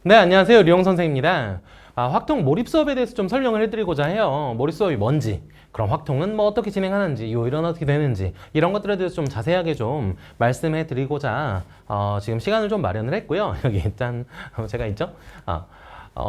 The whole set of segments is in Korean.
네, 안녕하세요. 류영 선생입니다. 확통 몰입 수업에 대해서 좀 설명을 해드리고자 해요. 몰입 수업이 뭔지, 그럼 확통은 뭐 어떻게 진행하는지, 요일은 어떻게 되는지, 이런 것들에 대해서 좀 자세하게 좀 말씀해 드리고자 지금 시간을 좀 마련을 했고요. 여기 일단 제가 있죠?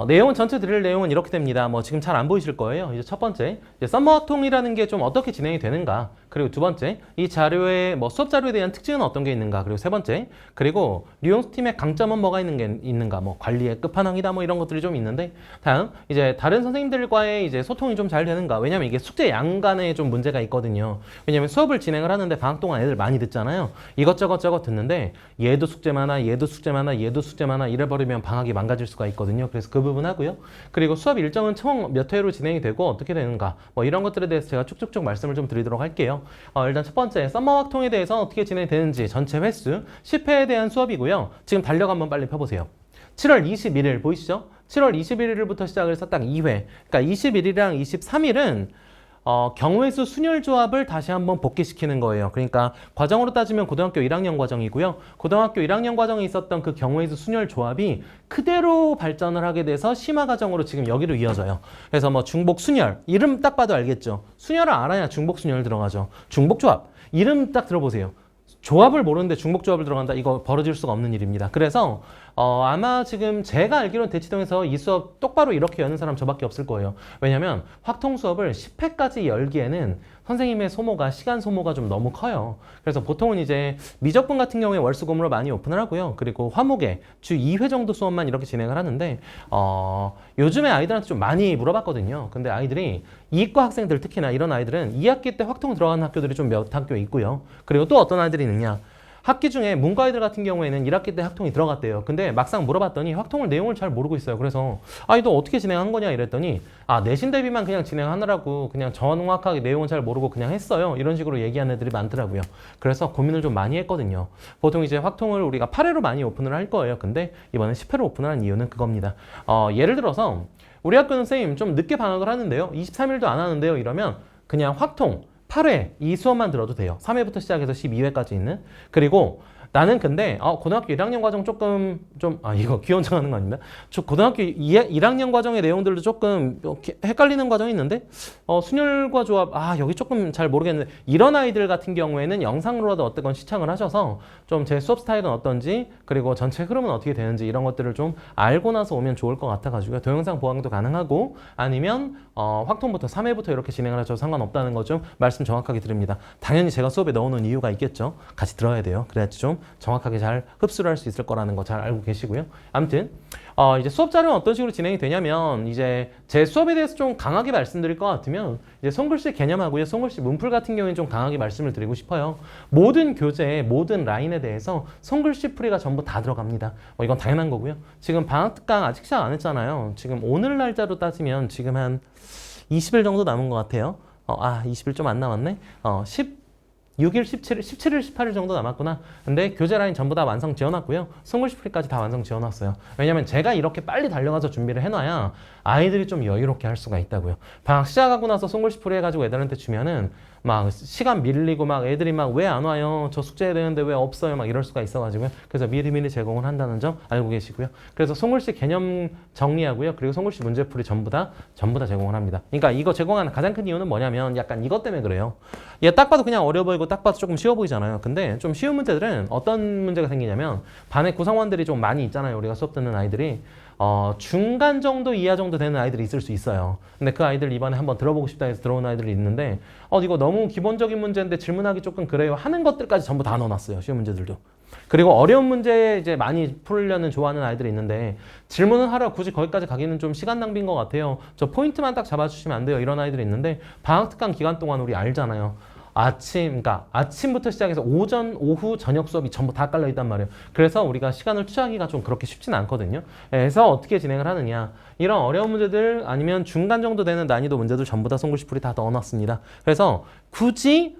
내용은 전체 드릴 내용은 이렇게 됩니다. 뭐 지금 잘 안 보이실 거예요. 이제 첫 번째, 이제 썸머 확통이라는 게 좀 어떻게 진행이 되는가. 그리고 두 번째, 이 자료의 뭐 수업 자료에 대한 특징은 어떤 게 있는가. 그리고 세 번째, 그리고 류용스팀의 강점은 뭐가 있는가. 뭐 관리의 끝판왕이다. 뭐 이런 것들이 좀 있는데, 다음 이제 다른 선생님들과의 이제 소통이 좀 잘 되는가. 왜냐면 이게 숙제 양 간에 좀 문제가 있거든요. 왜냐면 수업을 진행을 하는데 방학 동안 애들 많이 듣잖아요. 이것저것 듣는데 얘도 숙제 많아, 얘도 숙제 많아, 얘도 숙제 많아 이래 버리면 방학이 망가질 수가 있거든요. 그래서 그 부분 하고요. 그리고 수업 일정은 총 몇 회로 진행이 되고 어떻게 되는가. 뭐 이런 것들에 대해서 제가 쭉쭉쭉 말씀을 좀 드리도록 할게요. 일단 첫 번째, 썸머 확통에 대해서 어떻게 진행되는지 전체 횟수 10회에 대한 수업이고요. 지금 달력 한번 빨리 펴보세요. 7월 21일 보이시죠? 7월 21일부터 시작을 해서 딱 2회. 그러니까 21일이랑 23일은 경우의 수 순열 조합을 다시 한번 복귀시키는 거예요. 그러니까 과정으로 따지면 고등학교 1학년 과정이고요. 고등학교 1학년 과정에 있었던 그 경우의 수 순열 조합이 그대로 발전을 하게 돼서 심화 과정으로 지금 여기로 이어져요. 그래서 뭐 중복 순열, 이름 딱 봐도 알겠죠. 순열을 알아야 중복 순열 들어가죠. 중복 조합, 이름 딱 들어보세요. 조합을 모르는데 중복 조합을 들어간다. 이거 벌어질 수가 없는 일입니다. 그래서 아마 지금 제가 알기로는 대치동에서 이 수업 똑바로 이렇게 여는 사람 저밖에 없을 거예요. 왜냐면 확통 수업을 10회까지 열기에는 선생님의 소모가, 시간 소모가 좀 너무 커요. 그래서 보통은 이제 미적분 같은 경우에 월수금으로 많이 오픈을 하고요. 그리고 화목에 주 2회 정도 수업만 이렇게 진행을 하는데 요즘에 아이들한테 좀 많이 물어봤거든요. 근데 아이들이 이과 학생들 특히나 이런 아이들은 2학기 때 확통 들어가는 학교들이 좀 몇 학교 있고요. 그리고 또 어떤 아이들이 있느냐. 학기 중에 문과 아이들 같은 경우에는 1학기 때 확통이 들어갔대요. 근데 막상 물어봤더니 확통을 내용을 잘 모르고 있어요. 그래서 너 어떻게 진행한 거냐 이랬더니 내신 대비만 그냥 진행하느라고 그냥 정확하게 내용은 잘 모르고 그냥 했어요. 이런 식으로 얘기하는 애들이 많더라고요. 그래서 고민을 좀 많이 했거든요. 보통 이제 확통을 우리가 8회로 많이 오픈을 할 거예요. 근데 이번에 10회로 오픈을 한 이유는 그겁니다. 예를 들어서 우리 학교는 선생님 좀 늦게 방학을 하는데요. 23일도 안 하는데요. 이러면 그냥 확통 8회 이 수업만 들어도 돼요. 3회부터 시작해서 12회까지 있는. 그리고 나는 근데 고등학교 1학년 과정 조금 이거 귀원정하는 거 아닙니다. 저 고등학교 1학년 과정의 내용들도 조금 헷갈리는 과정이 있는데 순열과 조합 여기 조금 잘 모르겠는데 이런 아이들 같은 경우에는 영상으로라도 어떤 시청을 하셔서 좀 제 수업 스타일은 어떤지 그리고 전체 흐름은 어떻게 되는지 이런 것들을 좀 알고 나서 오면 좋을 것 같아가지고요. 동영상 보강도 가능하고 아니면 확통부터 3회부터 이렇게 진행을 하셔도 상관없다는 거 좀 말씀 정확하게 드립니다. 당연히 제가 수업에 넣어놓은 이유가 있겠죠. 같이 들어야 돼요. 그래야지 좀 정확하게 잘 흡수를 할 수 있을 거라는 거 잘 알고 계시고요. 아무튼 이제 수업 자료는 어떤 식으로 진행이 되냐면 이제 제 수업에 대해서 좀 강하게 말씀드릴 것 같으면 이제 손글씨 개념하고요. 손글씨 문풀 같은 경우에는 좀 강하게 말씀을 드리고 싶어요. 모든 교재의 모든 라인에 대해서 손글씨 풀이가 전부 다 들어갑니다. 이건 당연한 거고요. 지금 방학 특강 아직 시작 안 했잖아요. 지금 오늘 날짜로 따지면 지금 한 20일 정도 남은 것 같아요. 20일 좀 안 남았네. 6일, 17일, 18일 정도 남았구나. 근데 교재 라인 전부 다 완성 지어놨고요. 손글씨 풀이까지 다 완성 지어놨어요. 왜냐면 제가 이렇게 빨리 달려가서 준비를 해놔야 아이들이 좀 여유롭게 할 수가 있다고요. 방학 시작하고 나서 손글씨 풀이 해가지고 애들한테 주면은 막 시간 밀리고 막 애들이 막 왜 안 와요? 저 숙제해야 되는데 왜 없어요? 막 이럴 수가 있어가지고요. 그래서 미리미리 제공을 한다는 점 알고 계시고요. 그래서 손글씨 개념 정리하고요. 그리고 손글씨 문제풀이 전부 다 제공을 합니다. 그러니까 이거 제공하는 가장 큰 이유는 뭐냐면 약간 이것 때문에 그래요. 얘 딱 봐도 그냥 어려 보이고 딱 봐도 조금 쉬워 보이잖아요. 근데 좀 쉬운 문제들은 어떤 문제가 생기냐면 반에 구성원들이 좀 많이 있잖아요. 우리가 수업 듣는 아이들이. 중간 정도 이하 정도 되는 아이들이 있을 수 있어요. 근데 그 아이들 이번에 한번 들어보고 싶다 해서 들어온 아이들이 있는데 이거 너무 기본적인 문제인데 질문하기 조금 그래요 하는 것들까지 전부 다 넣어놨어요. 쉬운 문제들도. 그리고 어려운 문제 이제 많이 풀려는 좋아하는 아이들이 있는데 질문을 하러 굳이 거기까지 가기는 좀 시간 낭비인 것 같아요. 저 포인트만 딱 잡아주시면 안 돼요. 이런 아이들이 있는데 방학 특강 기간 동안 우리 알잖아요. 그러니까 아침부터 시작해서 오전, 오후, 저녁 수업이 전부 다 깔려 있단 말이에요. 그래서 우리가 시간을 투자하기가 좀 그렇게 쉽지는 않거든요. 그래서 어떻게 진행을 하느냐. 이런 어려운 문제들 아니면 중간 정도 되는 난이도 문제들 전부 다 손글씨 풀이 다 넣어놨습니다. 그래서 굳이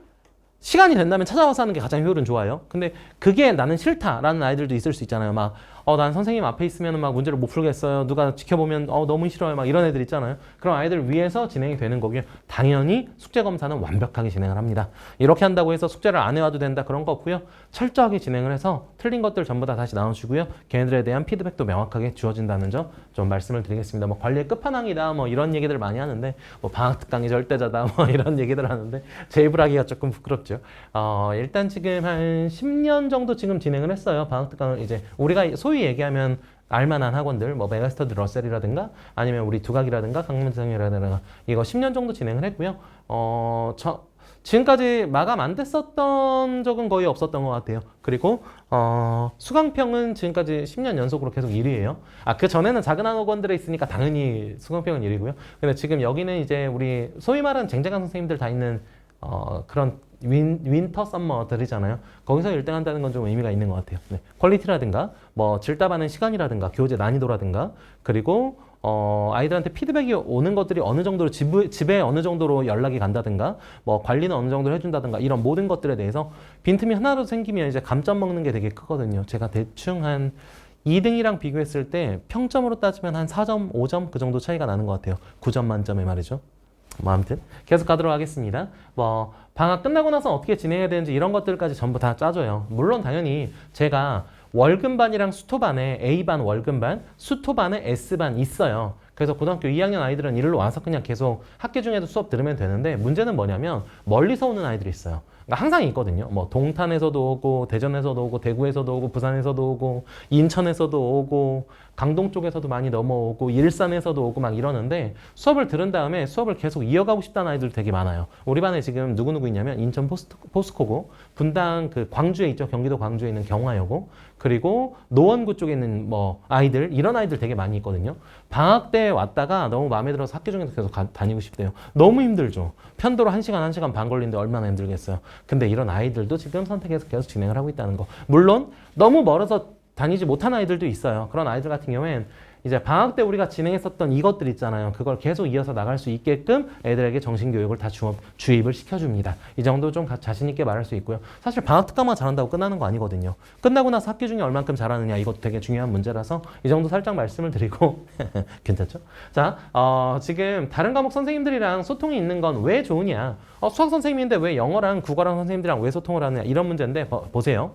시간이 된다면 찾아와서 하는 게 가장 효율은 좋아요. 근데 그게 나는 싫다라는 아이들도 있을 수 있잖아요. 막 난 선생님 앞에 있으면 막 문제를 못 풀겠어요. 누가 지켜보면 너무 싫어요. 막 이런 애들 있잖아요. 그런 아이들 위해서 진행이 되는 거고요. 당연히 숙제 검사는 완벽하게 진행을 합니다. 이렇게 한다고 해서 숙제를 안 해와도 된다 그런 거 없고요. 철저하게 진행을 해서 틀린 것들 전부 다 다시 나눠주고요. 걔네들에 대한 피드백도 명확하게 주어진다는 점 좀 말씀을 드리겠습니다. 뭐 관리의 끝판왕이다 뭐 이런 얘기들 많이 하는데 뭐 방학 특강이 절대자다 뭐 이런 얘기들 하는데 제 입을 하기가 조금 부끄럽죠. 일단 지금 한 10년 정도 지금 진행을 했어요. 방학 특강을 이제 우리가 소위 얘기하면 알만한 학원들, 뭐 메가스터디 러셀이라든가 아니면 우리 두각이라든가 강문성이라든가 이거 10년 정도 진행을 했고요. 지금까지 마감 안 됐었던 적은 거의 없었던 것 같아요. 그리고 수강평은 지금까지 10년 연속으로 계속 1위예요. 그 전에는 작은 학원들에 있으니까 당연히 수강평은 1위고요. 근데 지금 여기는 이제 우리 소위 말하는 쟁쟁한 선생님들 다 있는 그런 윈터 썸머들이잖아요. 거기서 1등 한다는 건 좀 의미가 있는 것 같아요. 네. 퀄리티라든가 뭐 질답하는 시간이라든가 교재 난이도라든가 그리고 아이들한테 피드백이 오는 것들이 어느 정도로 집에 어느 정도로 연락이 간다든가 뭐 관리는 어느 정도로 해준다든가 이런 모든 것들에 대해서 빈틈이 하나라도 생기면 이제 감점 먹는 게 되게 크거든요. 제가 대충 한 2등이랑 비교했을 때 평점으로 따지면 한 4점, 5점 그 정도 차이가 나는 것 같아요. 9점 만점에 말이죠. 뭐 아무튼 계속 가도록 하겠습니다. 뭐 방학 끝나고 나서 어떻게 진행해야 되는지 이런 것들까지 전부 다 짜줘요. 물론 당연히 제가 월급반이랑 수토반에 A반 월급반, 수토반에 S반 있어요. 그래서 고등학교 2학년 아이들은 일로 와서 그냥 계속 학기 중에도 수업 들으면 되는데 문제는 뭐냐면 멀리서 오는 아이들이 있어요. 그러니까 항상 있거든요. 뭐 동탄에서도 오고 대전에서도 오고 대구에서도 오고 부산에서도 오고 인천에서도 오고 강동 쪽에서도 많이 넘어오고 일산에서도 오고 막 이러는데 수업을 들은 다음에 수업을 계속 이어가고 싶다는 아이들 되게 많아요. 우리 반에 지금 누구누구 있냐면 인천 포스코고 분당 그 광주에 있죠. 경기도 광주에 있는 경화여고 그리고 노원구 쪽에 있는 뭐 아이들 이런 아이들 되게 많이 있거든요. 방학 때 왔다가 너무 마음에 들어서 학교 중에서 계속 다니고 싶대요. 너무 힘들죠. 편도로 1시간, 1시간 반 걸리는데 얼마나 힘들겠어요. 근데 이런 아이들도 지금 선택해서 계속 진행을 하고 있다는 거. 물론 너무 멀어서 다니지 못한 아이들도 있어요. 그런 아이들 같은 경우엔 이제 방학 때 우리가 진행했었던 이것들 있잖아요. 그걸 계속 이어서 나갈 수 있게끔 애들에게 정신교육을 다 주입을 시켜줍니다. 이 정도 좀 자신 있게 말할 수 있고요. 사실 방학 특강만 잘한다고 끝나는 거 아니거든요. 끝나고 나서 학기 중에 얼만큼 잘하느냐 이것도 되게 중요한 문제라서 이 정도 살짝 말씀을 드리고 괜찮죠? 자, 지금 다른 과목 선생님들이랑 소통이 있는 건 왜 좋으냐? 수학 선생님인데 왜 영어랑 국어랑 선생님들이랑 왜 소통을 하느냐 이런 문제인데 보세요.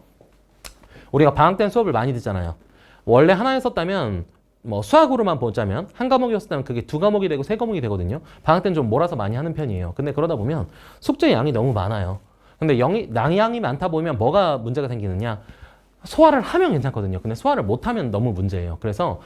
우리가 방학 때는 수업을 많이 듣잖아요. 원래 하나 했었다면 뭐 수학으로만 보자면 한 과목이었다면 그게 2과목이 되고 3과목이 되거든요. 방학 때는 좀 몰아서 많이 하는 편이에요. 근데 그러다 보면 숙제 양이 너무 많아요. 근데 양이 많다 보면 뭐가 문제가 생기느냐? 소화를 하면 괜찮거든요. 근데 소화를 못하면 너무 문제예요. 그래서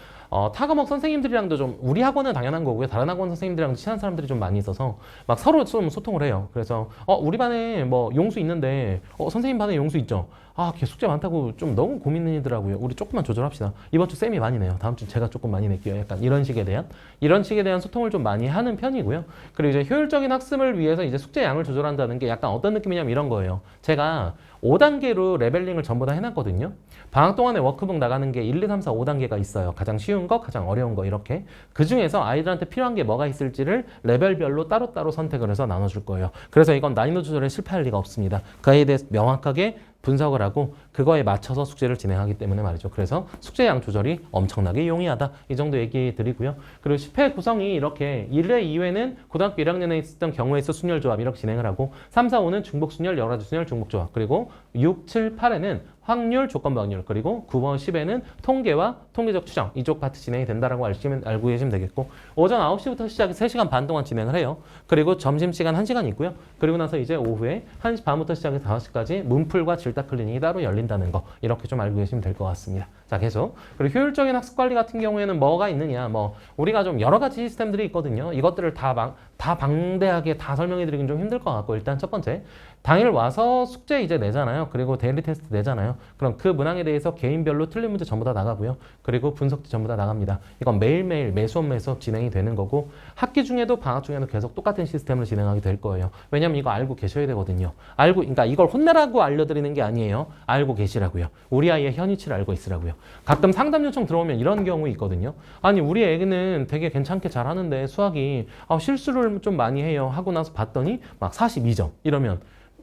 타 과목 선생님들이랑도 좀 우리 학원은 당연한 거고요. 다른 학원 선생님들이랑도 친한 사람들이 좀 많이 있어서 막 서로 좀 소통을 해요. 그래서 우리 반에 뭐 용수 있는데 선생님 반에 용수 있죠. 걔 숙제 많다고 좀 너무 고민이더라고요. 우리 조금만 조절합시다. 이번 주 쌤이 많이 내요. 다음 주 제가 조금 많이 낼게요. 약간 이런 식에 대한 소통을 좀 많이 하는 편이고요. 그리고 이제 효율적인 학습을 위해서 이제 숙제 양을 조절한다는 게 약간 어떤 느낌이냐면 이런 거예요. 제가 5단계로 레벨링을 전부 다 해놨거든요. 방학 동안에 워크북 나가는 게 1, 2, 3, 4, 5단계가 있어요. 가장 쉬운 거, 가장 어려운 거 이렇게. 그 중에서 아이들한테 필요한 게 뭐가 있을지를 레벨별로 따로따로 선택을 해서 나눠줄 거예요. 그래서 이건 난이도 조절에 실패할 리가 없습니다. 그에 대해서 명확하게 분석을 하고 그거에 맞춰서 숙제를 진행하기 때문에 말이죠. 그래서 숙제양 조절이 엄청나게 용이하다. 이 정도 얘기 드리고요. 그리고 10회 구성이 이렇게 1회, 2회는 고등학교 1학년에 있었던 경우에서 순열 조합 이렇게 진행을 하고 3, 4, 5는 중복 순열, 여러 가지 순열, 중복 조합 그리고 6, 7, 8회는 확률, 조건부 확률 그리고 9번, 10회는 통계와 통계적 추정 이쪽 파트 진행이 된다라고 알고 계시면 되겠고 오전 9시부터 시작해서 3시간 반 동안 진행을 해요. 그리고 점심시간 1시간 있고요. 그리고 나서 이제 오후에 1시 반부터 시작해서 5시까지 문풀과 질답 클리닉이 따로 열린다는 거 이렇게 좀 알고 계시면 될 것 같습니다. 자, 계속. 그리고 효율적인 학습 관리 같은 경우에는 뭐가 있느냐? 뭐 우리가 좀 여러 가지 시스템들이 있거든요. 이것들을 다 방대하게 다 설명해 드리긴 좀 힘들 것 같고 일단 첫 번째 당일 와서 숙제 이제 내잖아요. 그리고 데일리 테스트 내잖아요. 그럼 그 문항에 대해서 개인별로 틀린 문제 전부 다 나가고요. 그리고 분석지 전부 다 나갑니다. 이건 매일매일 매수업 진행이 되는 거고 학기 중에도 방학 중에도 계속 똑같은 시스템으로 진행하게 될 거예요. 왜냐면 이거 알고 계셔야 되거든요. 그러니까 이걸 혼내라고 알려드리는 게 아니에요. 알고 계시라고요. 우리 아이의 현위치를 알고 있으라고요. 가끔 상담 요청 들어오면 이런 경우 있거든요. 아니 우리 애는 되게 괜찮게 잘하는데 수학이 실수를 좀 많이 해요. 하고 나서 봤더니 막 42점 이러면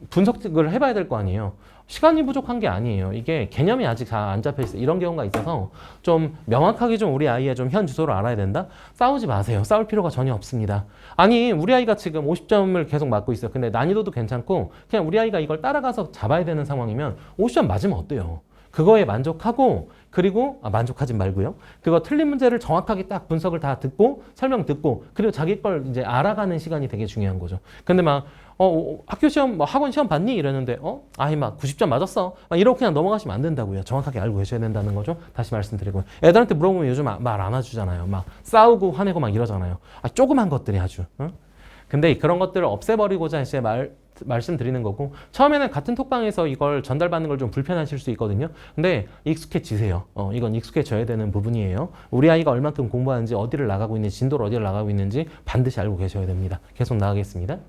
분석을 해봐야 될 거 아니에요. 시간이 부족한 게 아니에요. 이게 개념이 아직 잘 안 잡혀 있어. 이런 경우가 있어서 좀 명확하게 좀 우리 아이의 좀 현 주소를 알아야 된다? 싸우지 마세요. 싸울 필요가 전혀 없습니다. 아니, 우리 아이가 지금 50점을 계속 맞고 있어요. 근데 난이도도 괜찮고 그냥 우리 아이가 이걸 따라가서 잡아야 되는 상황이면 50점 맞으면 어때요? 그거에 만족하고 그리고 만족하진 말고요. 그거 틀린 문제를 정확하게 딱 분석을 다 듣고 설명 듣고 그리고 자기 걸 이제 알아가는 시간이 되게 중요한 거죠. 근데 막 학교 시험 학원 시험 봤니? 이러는데 아이 막 90점 맞았어. 막 이렇게 그냥 넘어가시면 안 된다고요. 정확하게 알고 계셔야 된다는 거죠. 다시 말씀드리고요. 애들한테 물어보면 요즘 말 안 해주잖아요. 막 싸우고 화내고 막 이러잖아요. 조그만 것들이 아주. 근데 그런 것들을 없애버리고자 이제 말씀드리는 거고 처음에는 같은 톡방에서 이걸 전달받는 걸 좀 불편하실 수 있거든요. 근데 익숙해지세요. 이건 익숙해져야 되는 부분이에요. 우리 아이가 얼만큼 공부하는지 어디를 나가고 있는지 진도를 어디를 나가고 있는지 반드시 알고 계셔야 됩니다. 계속 나가겠습니다.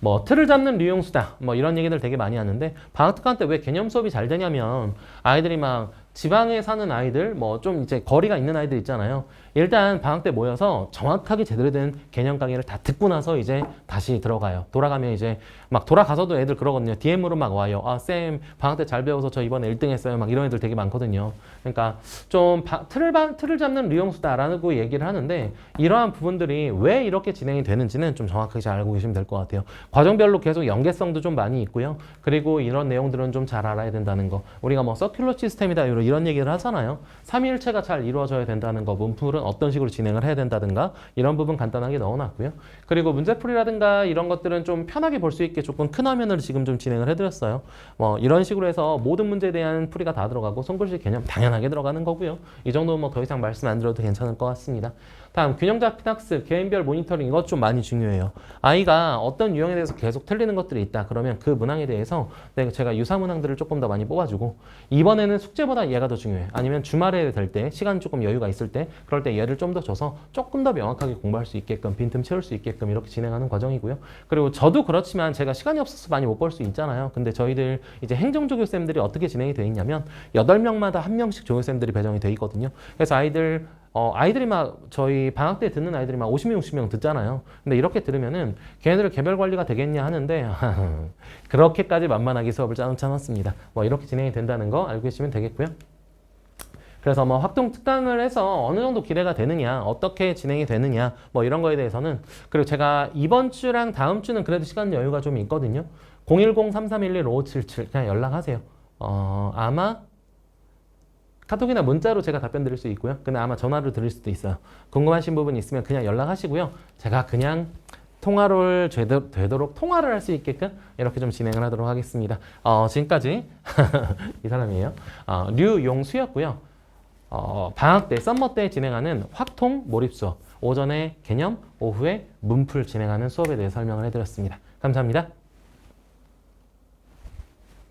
뭐 틀을 잡는 류용수다 뭐 이런 얘기들 되게 많이 하는데 방학 특강 때 왜 개념 수업이 잘 되냐면 아이들이 막 지방에 사는 아이들 뭐 좀 이제 거리가 있는 아이들 있잖아요. 일단 방학 때 모여서 정확하게 제대로 된 개념 강의를 다 듣고 나서 이제 다시 들어가요. 돌아가면 이제 막 돌아가서도 애들 그러거든요. DM으로 막 와요. 쌤 방학 때 잘 배워서 저 이번에 1등 했어요. 막 이런 애들 되게 많거든요. 그러니까 좀 틀을 잡는 류용수다라고 얘기를 하는데 이러한 부분들이 왜 이렇게 진행이 되는지는 좀 정확하게 잘 알고 계시면 될 것 같아요. 과정별로 계속 연계성도 좀 많이 있고요. 그리고 이런 내용들은 좀 잘 알아야 된다는 거. 우리가 뭐 서큘러 시스템이다 이런 얘기를 하잖아요. 삼위일체가 잘 이루어져야 된다는 거. 문풀은 어떤 식으로 진행을 해야 된다든가 이런 부분 간단하게 넣어놨고요. 그리고 문제풀이라든가 이런 것들은 좀 편하게 볼 수 있게 조금 큰 화면으로 지금 좀 진행을 해드렸어요. 뭐 이런 식으로 해서 모든 문제에 대한 풀이가 다 들어가고 손글씨 개념 당연하게 들어가는 거고요. 이 정도는 뭐 더 이상 말씀 안 드려도 괜찮을 것 같습니다. 다음 균형 잡힌 학습, 개인별 모니터링 이것 좀 많이 중요해요. 아이가 어떤 유형에 대해서 계속 틀리는 것들이 있다. 그러면 그 문항에 대해서 제가 유사 문항들을 조금 더 많이 뽑아주고 이번에는 숙제보다 얘가 더 중요해. 아니면 주말에 될 때 시간 조금 여유가 있을 때 그럴 때 얘를 좀 더 줘서 조금 더 명확하게 공부할 수 있게끔 빈틈 채울 수 있게끔 이렇게 진행하는 과정이고요. 그리고 저도 그렇지만 제가 시간이 없어서 많이 못 볼 수 있잖아요. 근데 저희들 이제 행정조교쌤들이 어떻게 진행이 돼 있냐면 8명마다 1명씩 조교쌤들이 배정이 돼 있거든요. 그래서 아이들이 막 저희 방학 때 듣는 아이들이 막 50명, 60명 듣잖아요. 근데 이렇게 들으면은 걔네들 개별 관리가 되겠냐 하는데 그렇게까지 만만하게 수업을 짜놓지 않았습니다. 뭐 이렇게 진행이 된다는 거 알고 계시면 되겠고요. 그래서 뭐 학동 특강을 해서 어느 정도 기대가 되느냐, 어떻게 진행이 되느냐, 뭐 이런 거에 대해서는 그리고 제가 이번 주랑 다음 주는 그래도 시간 여유가 좀 있거든요. 010-3311-5577 그냥 연락하세요. 아마 카톡이나 문자로 제가 답변 드릴 수 있고요. 근데 아마 전화로 드릴 수도 있어요. 궁금하신 부분 있으면 그냥 연락하시고요. 제가 그냥 통화를 되도록 통화를 할 수 있게끔 이렇게 좀 진행을 하도록 하겠습니다. 지금까지 이 사람이에요. 류용수였고요. 방학 때, 썸머 때 진행하는 확통 몰입 수업. 오전에 개념, 오후에 문풀 진행하는 수업에 대해 설명을 해드렸습니다. 감사합니다.